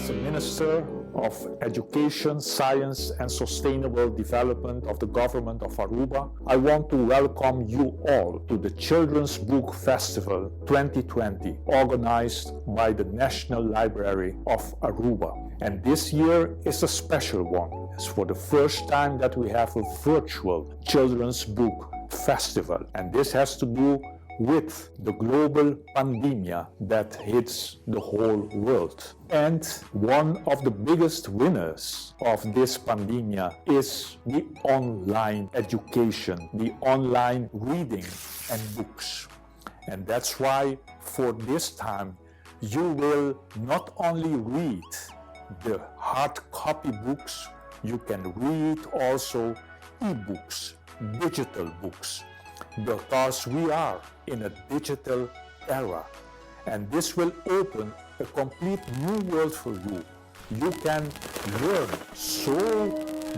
the Minister of Education, Science and Sustainable Development of the Government of Aruba, I want to welcome you all to the Children's Book Festival 2020, organized by the National Library of Aruba. And this year is a special one. It's for the first time that we have a virtual Children's Book Festival. And this has to do with the global pandemic that hits the whole world. And one of the biggest winners of this pandemic is the online education, the online reading and books. And that's why for this time you will not only read the hard copy books, you can read also e-books, digital books, because we are in a digital era, and this will open a complete new world for you. You can learn so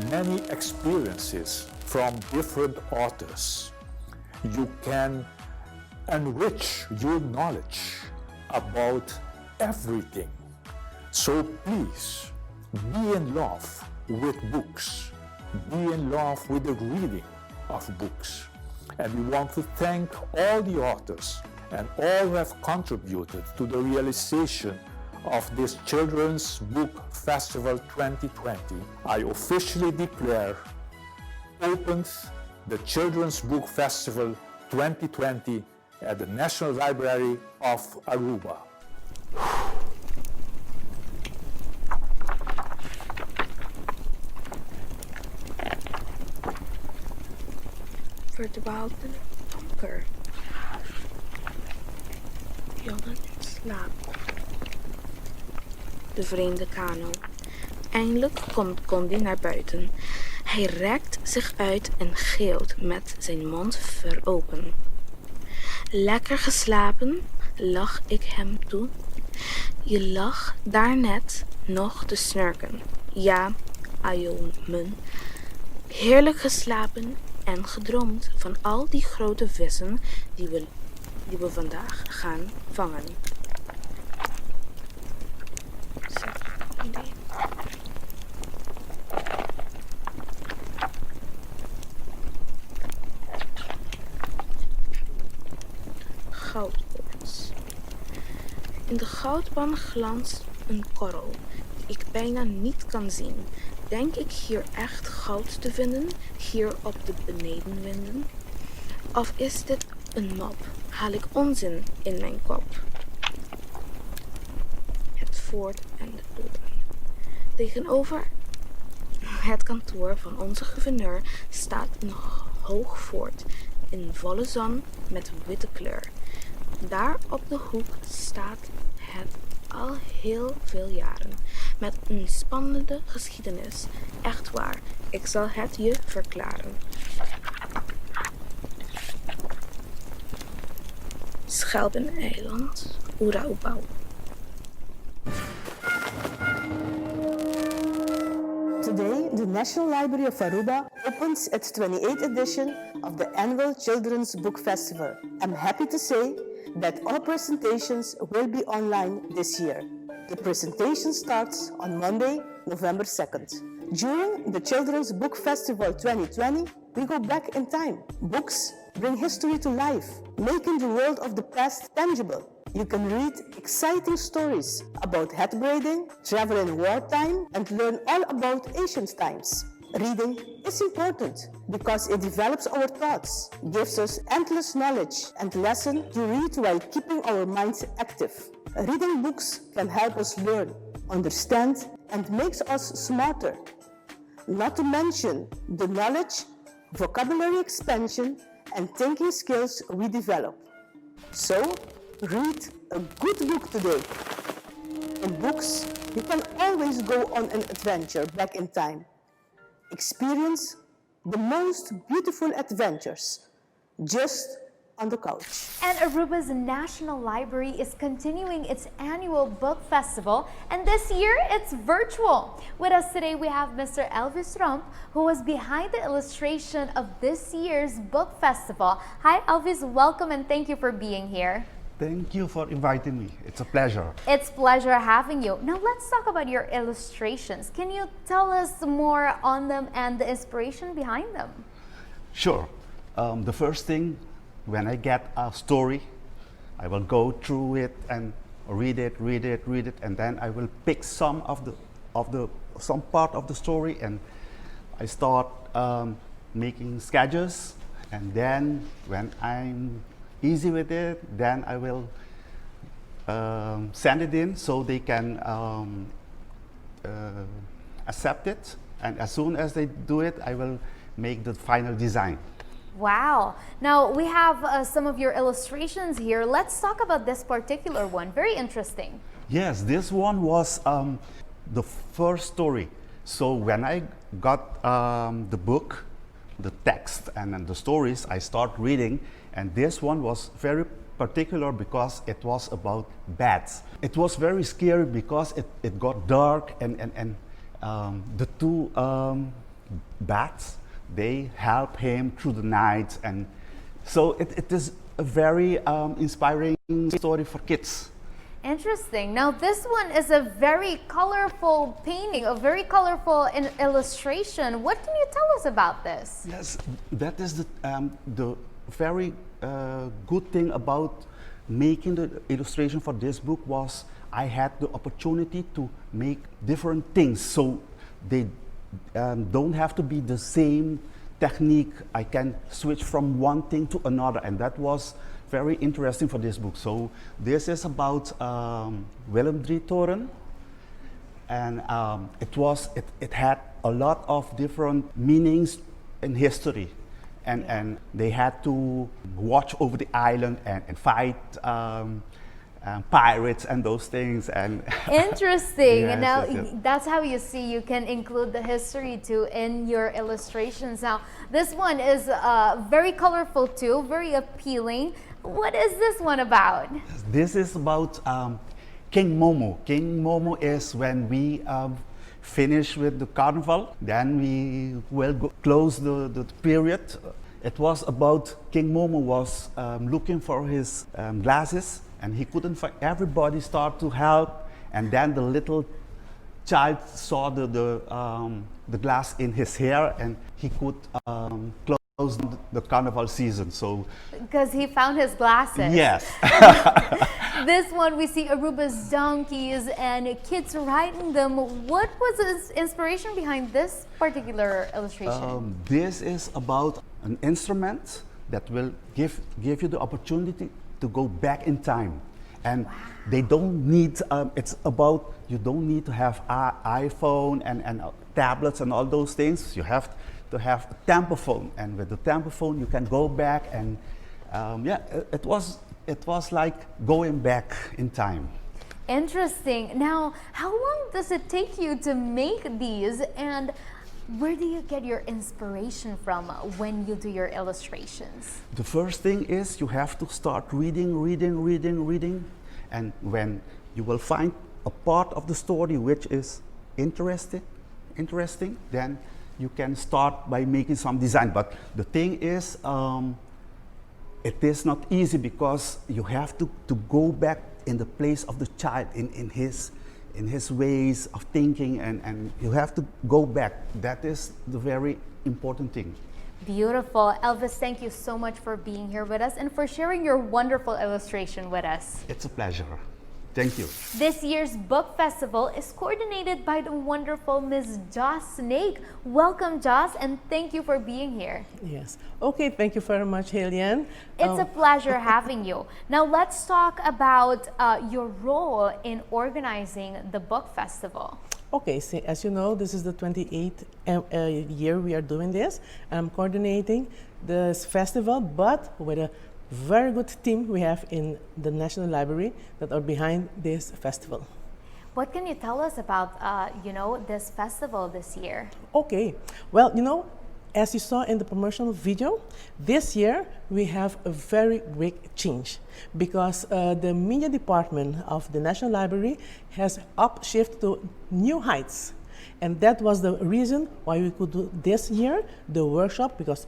many experiences from different authors. You can enrich your knowledge about everything. So please, be in love with books. Be in love with the reading of books. And we want to thank all the authors and all who have contributed to the realization of this Children's Book Festival 2020. I officially declare opened the Children's Book Festival 2020 at the National Library of Aruba. Verdwaald in het donker. Jongen in slaap. De vreemde kano. Eindelijk komt Condi naar buiten. Hij rekt zich uit en geeuwt met zijn mond veropen. Lekker geslapen, lach ik hem toe. Je lag daarnet nog te snurken. Ja, ajomen. Heerlijk geslapen en gedroomd van al die grote vissen die we vandaag gaan vangen. Goudkoorts. In de goudpan glanst een korrel die ik bijna niet kan zien. Denk ik hier echt goud te vinden, hier op de benedenwinden? Of is dit een mop? Haal ik onzin in mijn kop? Het voort en de toren. Tegenover het kantoor van onze gouverneur staat een hoog fort in volle zon met witte kleur. Daar op de hoek staat het al heel veel jaren, met een spannende geschiedenis. Echt waar, ik zal het je verklaren. Schelpeneiland, Ora Ubao. Today, the National Library of Aruba opens its 28th edition of the annual Children's Book Festival. I'm happy to say that all presentations will be online this year. The presentation starts on Monday, November 2nd. During the Children's Book Festival 2020, we go back in time. Books bring history to life, making the world of the past tangible. You can read exciting stories about hat braiding, travel in wartime, and learn all about ancient times. Reading is important because it develops our thoughts, gives us endless knowledge and lessons to read while keeping our minds active. Reading books can help us learn, understand, and makes us smarter. Not to mention the knowledge, vocabulary expansion, and thinking skills we develop. So, read a good book today. In books, you can always go on an adventure back in time. Experience the most beautiful adventures just on the couch. And Aruba's National Library is continuing its annual book festival, and this year it's virtual. With us today we have Mr. Elvis Tromp, who was behind the illustration of this year's book festival. Hi Elvis, welcome and thank you for being here. Thank you for inviting me. It's a pleasure. It's pleasure having you. Now let's talk about your illustrations. Can you tell us more on them and the inspiration behind them? Sure. The first thing, when I get a story, I will go through it and read it, and then I will pick some part of the story, and I start making sketches. And then when I'm easy with it, then I will send it in so they can accept it. And as soon as they do it, I will make the final design. Wow. Now we have some of your illustrations here. Let's talk about this particular one. Very interesting. Yes, this one was the first story. So when I got the book, the text and then the stories, I start reading, and this one was very particular because it was about bats. It was very scary because it got dark, and the two bats, they help him through the night, and so it is a very inspiring story for kids. Interesting. Now this one is a very colorful painting, a very colorful illustration. What can you tell us about this? Yes, that is the very good thing about making the illustration for this book was I had the opportunity to make different things, so they don't have to be the same technique. I can switch from one thing to another, and that was very interesting for this book. So this is about Willem III Toren, and it had a lot of different meanings in history, and they had to watch over the island and fight pirates and those things. And interesting. Yes, Now yes. that's how you see you can include the history too in your illustrations. Now this one is very colorful too, very appealing. What is this one about? This is about King Momo. King Momo is when we finish with the carnival, then we will close the period. It was about King Momo was looking for his glasses, and he couldn't find. Everybody started to help, and then the little child saw the glass in his hair, and he could close the carnival season. So because he found his glasses. yes. This one we see Aruba's donkeys and kids riding them. What was the inspiration behind this particular illustration? This is about an instrument that will give you the opportunity to go back in time, and they don't need. It's about you don't need to have iPhone and tablets and all those things. You have to have a tempophone, and with the tempophone you can go back, and it was like going back in time. Interesting. Now, how long does it take you to make these, and where do you get your inspiration from when you do your illustrations? The first thing is you have to start reading, and when you will find a part of the story which is interesting, then you can start by making some design. But the thing is, it is not easy because you have to go back in the place of the child, in his ways of thinking, and you have to go back. That is the very important thing. Beautiful. Elvis, thank you so much for being here with us and for sharing your wonderful illustration with us. It's a pleasure. Thank you. This year's book festival is coordinated by the wonderful Ms. Sneek. Welcome, Joss, and thank you for being here. Yes. Okay, thank you very much, Helian. It's a pleasure having you. Now let's talk about your role in organizing the book festival. Okay, so as you know, this is the 28th year we are doing this. I'm coordinating this festival, but with a very good team we have in the National Library that are behind this festival. What can you tell us about, this festival this year? Okay, well, as you saw in the promotional video, this year we have a very big change because the media department of the National Library has upshifted to new heights. And that was the reason why we could do this year the workshop, because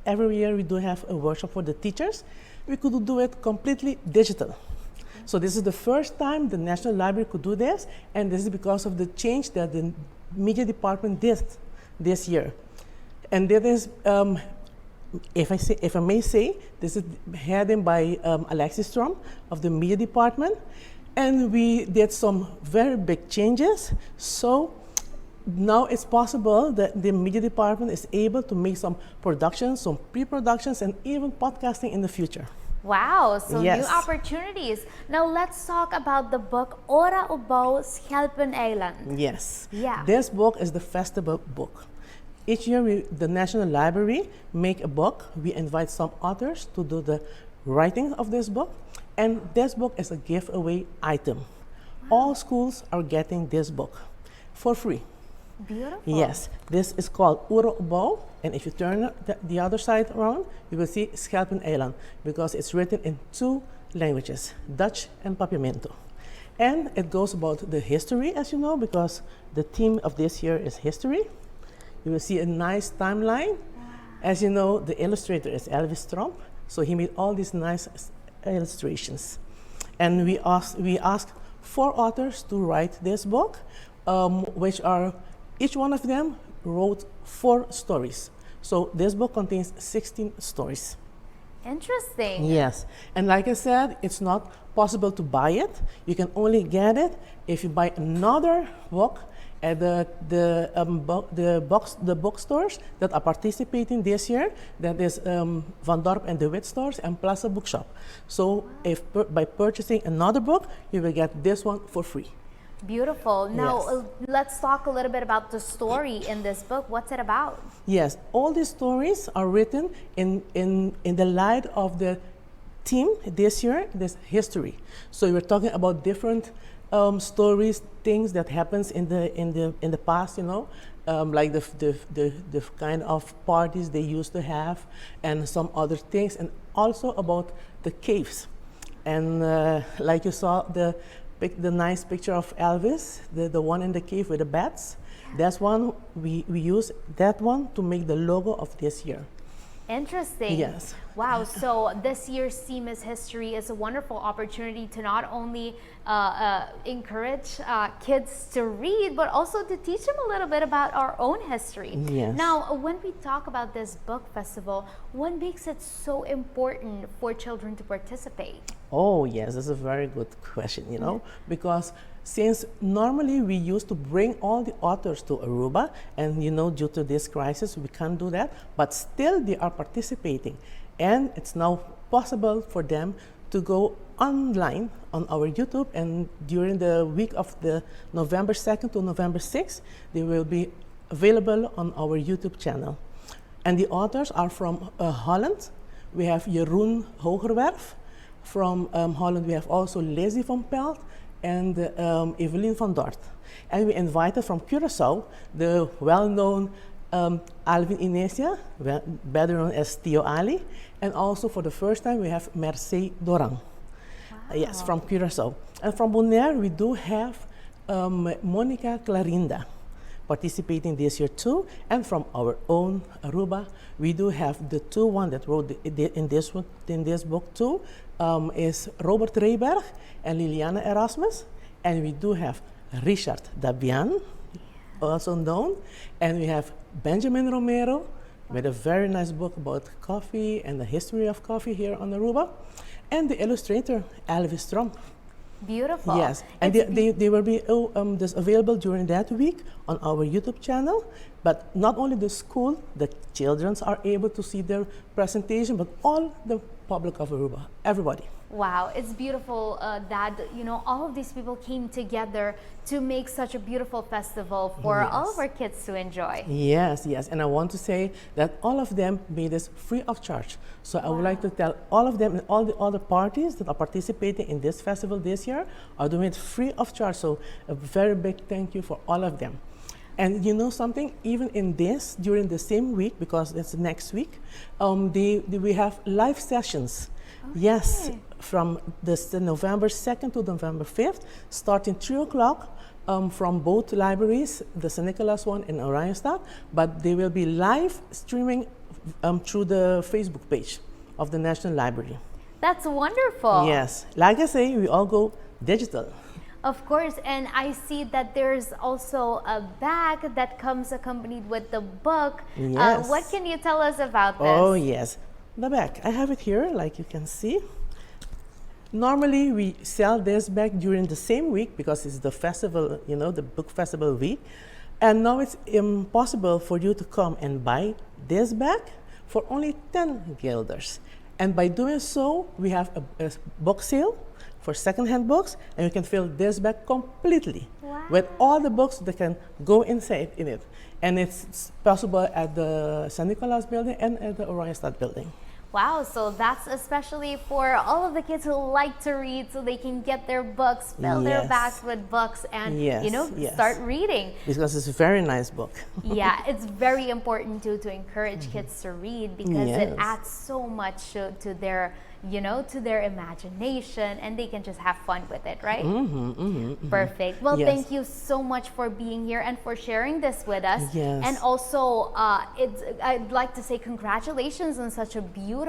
every year we do have a workshop for the teachers we could do it completely digital. So this is the first time the National Library could do this, and this is because of the change that the media department did this year. And that is, if I may say, this is headed by Elvis Tromp of the media department, and we did some very big changes. So now it's possible that the media department is able to make some productions, some pre-productions, and even podcasting in the future. Wow, so Yes. new opportunities. Now let's talk about the book Ora Ubao Schelpen Eiland. Yes. Yeah. This book is the festival book. Each year, the National Library make a book. We invite some authors to do the writing of this book, and this book is a giveaway item. All schools are getting this book for free. Beautiful. Yes, this is called Ora Ubao, and if you turn the other side around, you will see Schelpen Eiland, because it's written in 2 languages, Dutch and Papiamento. And it goes about the history, as you know, because the theme of this year is history. You will see a nice timeline. As you know, the illustrator is Elvis Tromp, so he made all these nice illustrations. And we asked 4 authors to write this book, which are, each one of them wrote 4 stories. So this book contains 16 stories. Interesting. Yes, and like I said, it's not possible to buy it. You can only get it if you buy another book at the bookstores that are participating this year. That is Van Dorp and de Wit stores and Plaza Bookshop. So if by purchasing another book, you will get this one for free. Beautiful. Now Yes. let's talk a little bit about the story in this book. What's it about? Yes, all these stories are written in the light of the theme this year, this history. So we're talking about different stories, things that happens in the past, you know, like the kind of parties they used to have, and some other things, and also about the caves. And like you saw the nice picture of Elvis, the one in the cave with the bats. That's one we use that one to make the logo of this year. Interesting. Yes. Wow. So this year's theme is history. Is a wonderful opportunity to not only encourage kids to read, but also to teach them a little bit about our own history. Yes. Now, when we talk about this book festival, what makes it so important for children to participate? Oh yes, that's a very good question, you know, because since normally we used to bring all the authors to Aruba, and you know, due to this crisis, we can't do that, but still they are participating. And it's now possible for them to go online on our YouTube, and during the week of the November 2nd to November 6th, they will be available on our YouTube channel. And the authors are from Holland. We have Jeroen Hogerwerf. From Holland, we have also Lizzie van Pelt and Evelien van Dort. And we invited from Curaçao the well-known Alvin Inesia, better known as Tio Ali. And also for the first time, we have Mercé Dorang. Wow. Yes, from Curaçao. And from Bonaire, we do have Monica Clarinda participating this year too. And from our own Aruba, we do have the 2 one that wrote in this book too, is Robert Reyberg and Liliana Erasmus. And we do have Richard Dabian, also known. And we have Benjamin Romero with a very nice book about coffee and the history of coffee here on Aruba. And the illustrator, Elvis Tromp. Beautiful. Yes, and they will be just available during that week on our YouTube channel. But not only the school, the children are able to see their presentation, but all the public of Aruba, everybody. Wow, it's beautiful that, you know, all of these people came together to make such a beautiful festival for all of our kids to enjoy. Yes, yes, and I want to say that all of them made this free of charge. So I would like to tell all of them and all the other parties that are participating in this festival this year are doing it free of charge. So a very big thank you for all of them. And you know something, even in this, during the same week, because it's next week, we have live sessions. Okay. Yes, from the November 2nd to November 5th, starting 3 o'clock from both libraries, the St. Nicholas one and Orionstad, but they will be live streaming through the Facebook page of the National Library. That's wonderful. Yes, like I say, we all go digital. Of course, and I see that there's also a bag that comes accompanied with the book. Yes. What can you tell us about this? Oh yes, the bag. I have it here, like you can see. Normally, we sell this bag during the same week because it's the festival, you know, the book festival week. And now it's impossible for you to come and buy this bag for only 10 guilders. And by doing so, we have a book sale for secondhand books, and you can fill this bag completely with all the books that can go inside in it. And it's possible at the San Nicolas building and at the Oranjestad building. Wow, so that's especially for all of the kids who like to read, so they can get their books, fill their bags with books, and you know, start reading. Because it's a very nice book. Yeah, it's very important too to encourage kids to read, because it adds so much to their, you know, to their imagination, and they can just have fun with it, right? Perfect. Well, thank you so much for being here and for sharing this with us. And also, I'd like to say congratulations on such a beautiful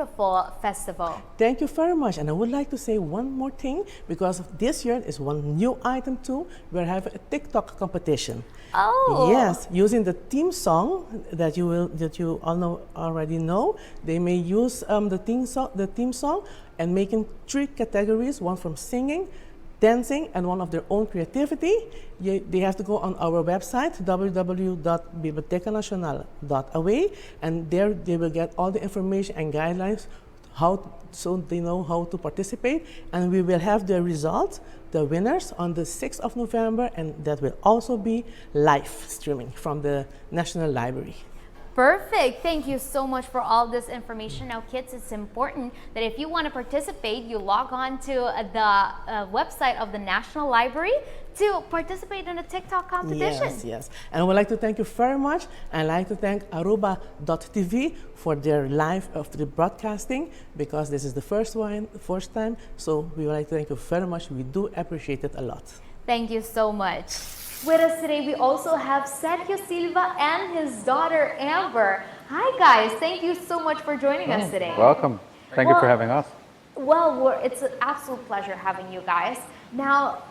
festival. Thank you very much. And I would like to say one more thing, because this year is one new item too. We're having a TikTok competition. Oh. Yes, using the theme song that you all already know. They may use the theme song and making 3 categories: one from singing, dancing, and one of their own creativity. They have to go on our website, www.bibliotecanacional.awa, and there they will get all the information and guidelines so they know how to participate. And we will have the results, the winners, on the 6th of November, and that will also be live streaming from the National Library. Perfect. Thank you so much for all this information. Now, kids, it's important that if you want to participate, you log on to the website of the National Library to participate in a TikTok competition. Yes, yes. And I would like to thank you very much. I'd like to thank Aruba.tv for their live of the broadcasting, because this is the first time. So we would like to thank you very much. We do appreciate it a lot. Thank you so much. With us today, we also have Sergio Silva and his daughter, Amber. Hi, guys. Thank you so much for joining us today. Welcome. Thank you for having us. Well, it's an absolute pleasure having you guys. Now,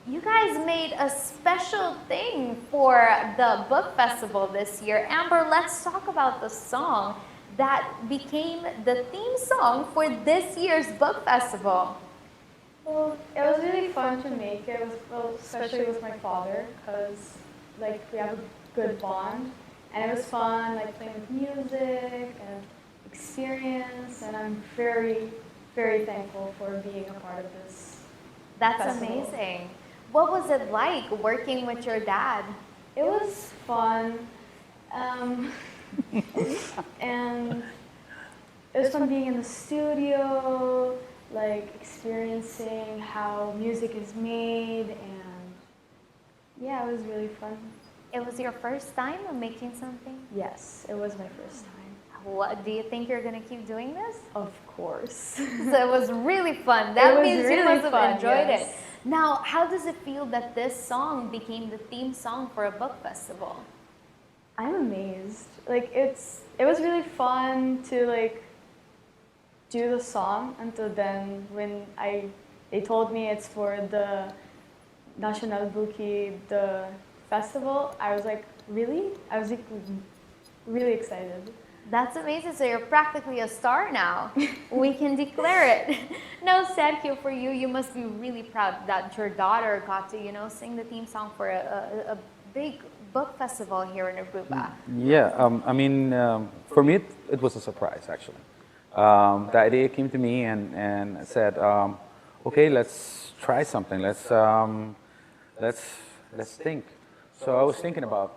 you guys made a special thing for the book festival this year. Amber, let's talk about the song that became the theme song for this year's book festival. Well, it was really fun to make. It was, well, especially with my father, because like we have a good bond, and it was fun, like playing with music and experience. And I'm very, very thankful for being a part of this. That's festival. amazing. What was it like working with your dad? It was fun, and it was fun being in the studio, like experiencing how music is made, and yeah, it was really fun. It was your first time of making something? Yes, it was my first time. What, do you think you're going to keep doing this? Of course. So it was really fun. That means you must have enjoyed it. Now, how does it feel that this song became the theme song for a book festival? I'm amazed. Like it was really fun to like do the song until then. When they told me it's for the National Buki, the festival, I was like, really? I was like really excited. That's amazing. So you're practically a star now. We can declare it. Now, Sergio, for you, you must be really proud that your daughter got to, you know, sing the theme song for a big book festival here in Aruba. Yeah, I mean, for me, it was a surprise, actually. The idea came to me and said, okay, let's try something. Let's think. So I was thinking about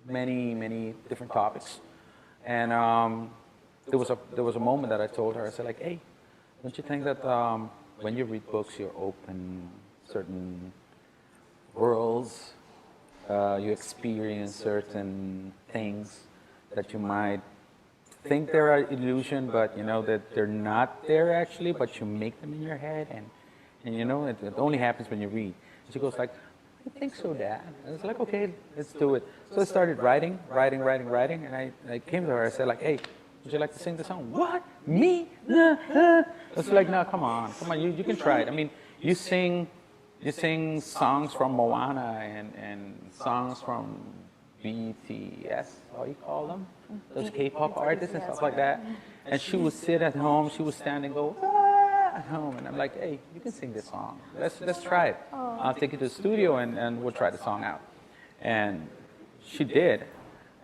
many different topics. And there was a moment that I told her, I said like, hey, don't you think that when you read books, you're open certain worlds, you experience certain things that you might think they're an illusion, but you know that they're not there actually, but you make them in your head, and you know, it only happens when you read. And she goes like, I think so, Dad. And I was like, okay, let's do it. So I started writing, and I came to her, I said like, hey, would you like to sing the song? What? Me? I was like, no, come on, you can try it. I mean, you sing songs from Moana and songs from BTS, how you call them? Those K-pop artists and stuff like that. And she would sit at home, she would stand and go, at home. And I'm like, hey, you can sing this song. Let's try it. I'll take you to the studio and we'll try the song out. And she did.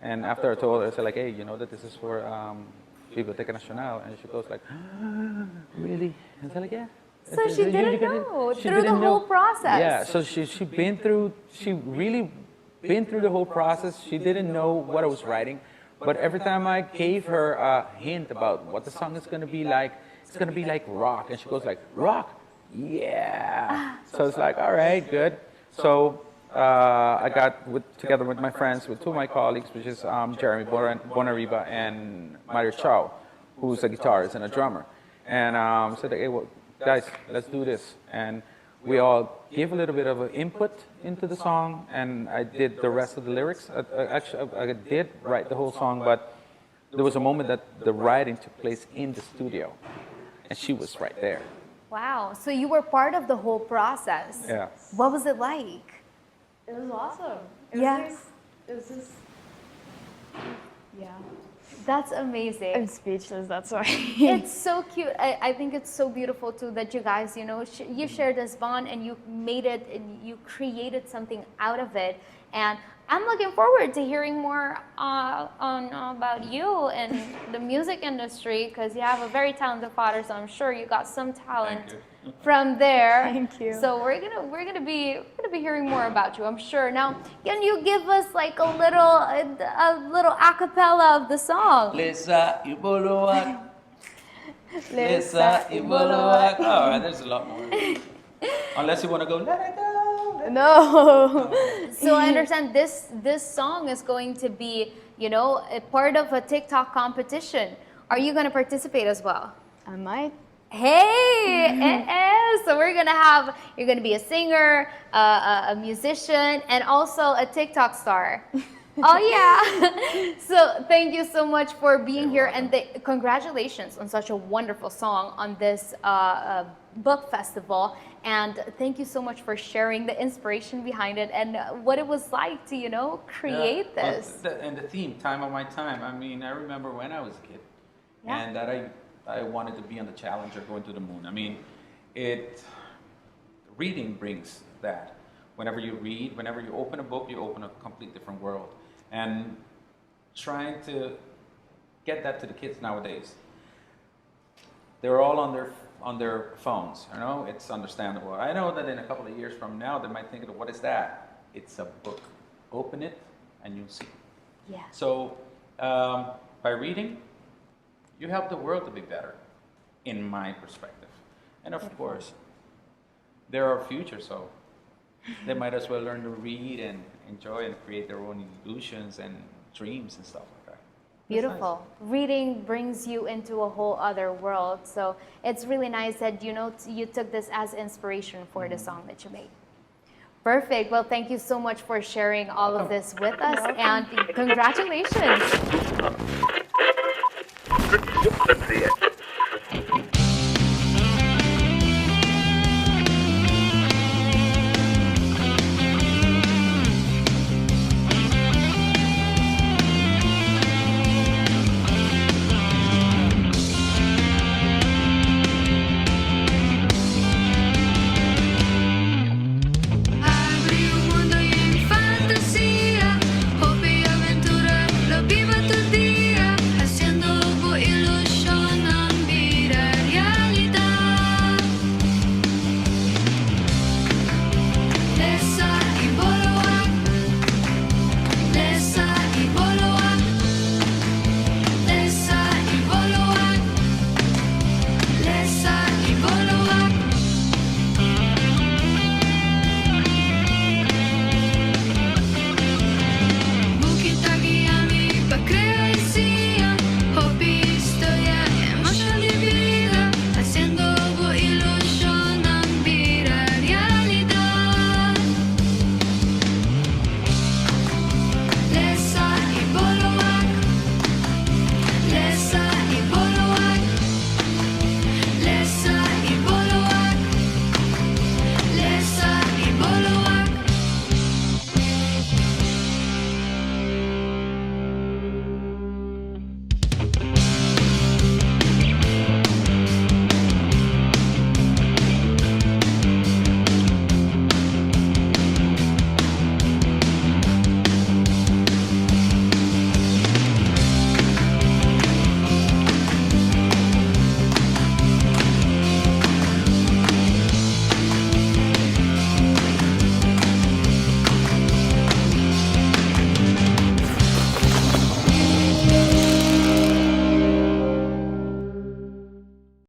And after I told her, I said like, hey, you know that this is for Biblioteca Nacional? And she goes like, really? And I said like, yeah. So she didn't know through the whole process. Yeah, so she really been through the whole process. She didn't know what I was writing, but every time I gave her a hint about what the song is going to be like, it's going to be like rock. And she goes like, rock? Yeah. So it's like, all right, good. So I got together with my friends, with two of my colleagues, which is Jeremy Bonariba and Mario Chao, who's a guitarist and a drummer. And said, hey, well, guys, let's do this. And we all gave a little bit of an input into the song, and I did the rest of the lyrics. Actually, I did write the whole song, but there was a moment that the writing took place in the studio, and she was right there. Wow, so you were part of the whole process. Yeah. What was it like? It was awesome. It was just, yeah. That's amazing. I'm speechless, that's why. It's so cute. I think it's so beautiful too that you guys, you know, you shared this bond and you made it and you created something out of it. And I'm looking forward to hearing more about you and the music industry, because you have a very talented father, so I'm sure you got some talent from there. Thank you. So we're gonna be hearing more about you, I'm sure. Now, can you give us like a little a cappella of the song? Lesa iboluak. Lesa iboluak. All right, there's a lot more. Unless you want to go, let it go. No. So I understand this song is going to be, you know, a part of a TikTok competition. Are you going to participate as well? I might. Hey, so you're going to be a singer, a musician, and also a TikTok star. Oh yeah. So thank you so much for being here, and congratulations on such a wonderful song on this book festival. And thank you so much for sharing the inspiration behind it and what it was like to, you know, create this. And the theme, Time of My Time. I mean, I remember when I was a kid, and that I wanted to be on the Challenger, going to the moon. I mean, reading brings that. Whenever you read, whenever you open a book, you open a complete different world. And trying to get that to the kids nowadays. They're all on their phones, you know, it's understandable. I know that in a couple of years from now, they might think, what is that? It's a book. Open it and you'll see. Yeah. So by reading, you help the world to be better, in my perspective. And of course, they're our future, so they might as well learn to read and enjoy and create their own illusions and dreams and stuff like that. Beautiful. Nice. Reading brings you into a whole other world. So it's really nice that, you know, you took this as inspiration for the song that you made. Perfect. Well, thank you so much for sharing all of this with us, and congratulations.